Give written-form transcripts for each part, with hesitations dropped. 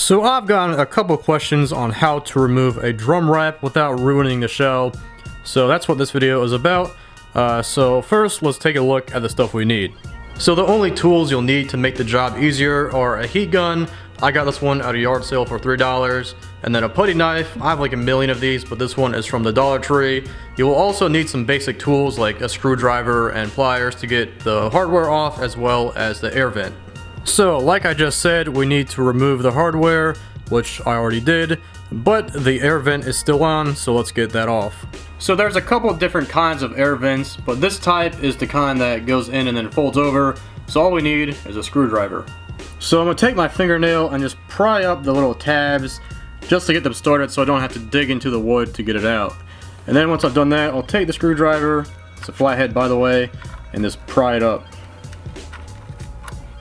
So I've gotten a couple questions on how to remove a drum wrap without ruining the shell. So that's what this video is about. So first, let's take a look at the stuff we need. So the only tools you'll need to make the job easier are a heat gun. I got this one at a yard sale for $3. And then a putty knife. I have like a million of these, but this one is from the Dollar Tree. You will also need some basic tools like a screwdriver and pliers to get the hardware off, as well as the air vent. So like I just said, we need to remove the hardware, which I already did, but the air vent is still on, so let's get that off. So there's a couple of different kinds of air vents, but this type is the kind that goes in and then folds over, so all we need is a screwdriver. So I'm going to take my fingernail and just pry up the little tabs just to get them started so I don't have to dig into the wood to get it out. And then once I've done that, I'll take the screwdriver, it's a flathead by the way, and just pry it up.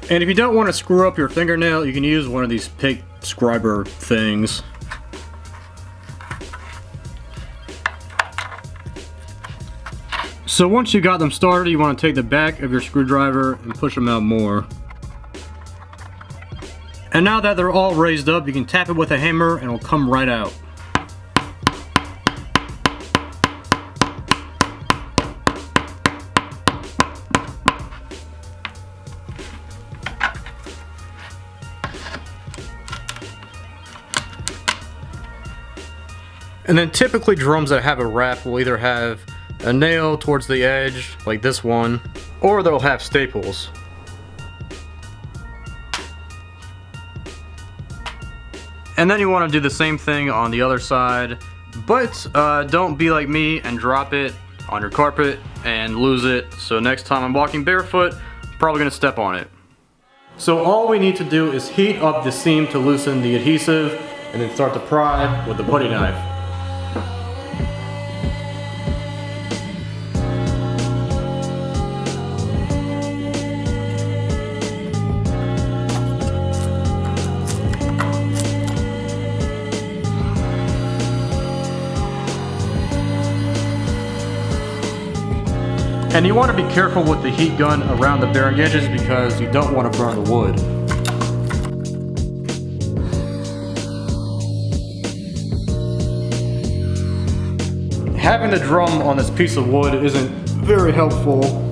And if you don't want to screw up your fingernail, you can use one of these pig scriber things. So once you got them started, you want to take the back of your screwdriver and push them out more. And now that they're all raised up, you can tap it with a hammer and it'll come right out. And then typically drums that have a wrap will either have a nail towards the edge, like this one, or they'll have staples. And then you want to do the same thing on the other side, but don't be like me and drop it on your carpet and lose it. So next time I'm walking barefoot, I'm probably going to step on it. So all we need to do is heat up the seam to loosen the adhesive and then start to pry with the putty knife. And you want to be careful with the heat gun around the bearing edges because you don't want to burn the wood. Having the drum on this piece of wood isn't very helpful.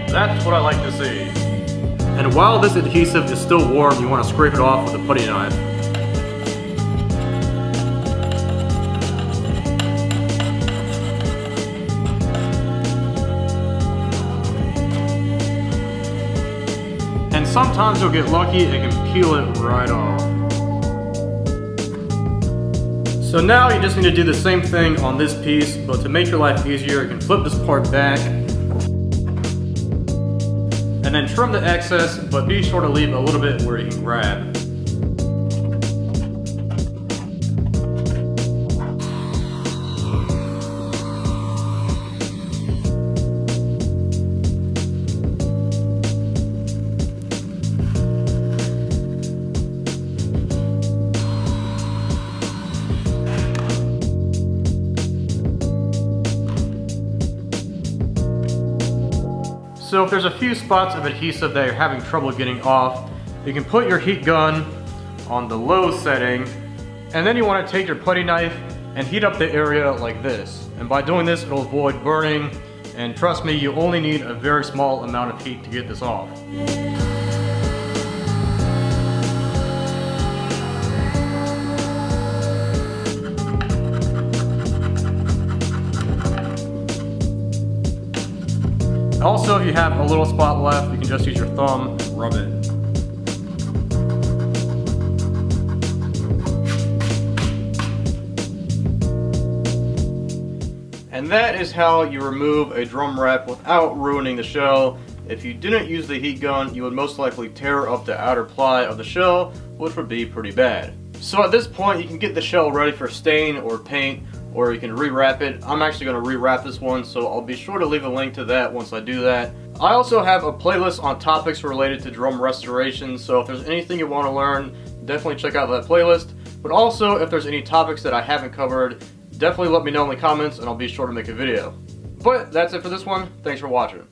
That's what I like to see. And while this adhesive is still warm, you want to scrape it off with a putty knife. And sometimes you'll get lucky and can peel it right off. So now you just need to do the same thing on this piece, but to make your life easier, you can flip this part back and then trim the excess, but be sure to leave a little bit where you can grab. So if there's a few spots of adhesive that you're having trouble getting off, you can put your heat gun on the low setting, and then you want to take your putty knife and heat up the area like this. And by doing this, it'll avoid burning, and trust me, you only need a very small amount of heat to get this off. Also, if you have a little spot left, you can just use your thumb and rub it. And that is how you remove a drum wrap without ruining the shell. If you didn't use the heat gun, you would most likely tear up the outer ply of the shell, which would be pretty bad. So at this point you can get the shell ready for stain or paint, or you can rewrap it. I'm actually going to rewrap this one, so I'll be sure to leave a link to that once I do that. I also have a playlist on topics related to drum restoration, so if there's anything you want to learn, definitely check out that playlist. But also, if there's any topics that I haven't covered, definitely let me know in the comments and I'll be sure to make a video. But that's it for this one. Thanks for watching.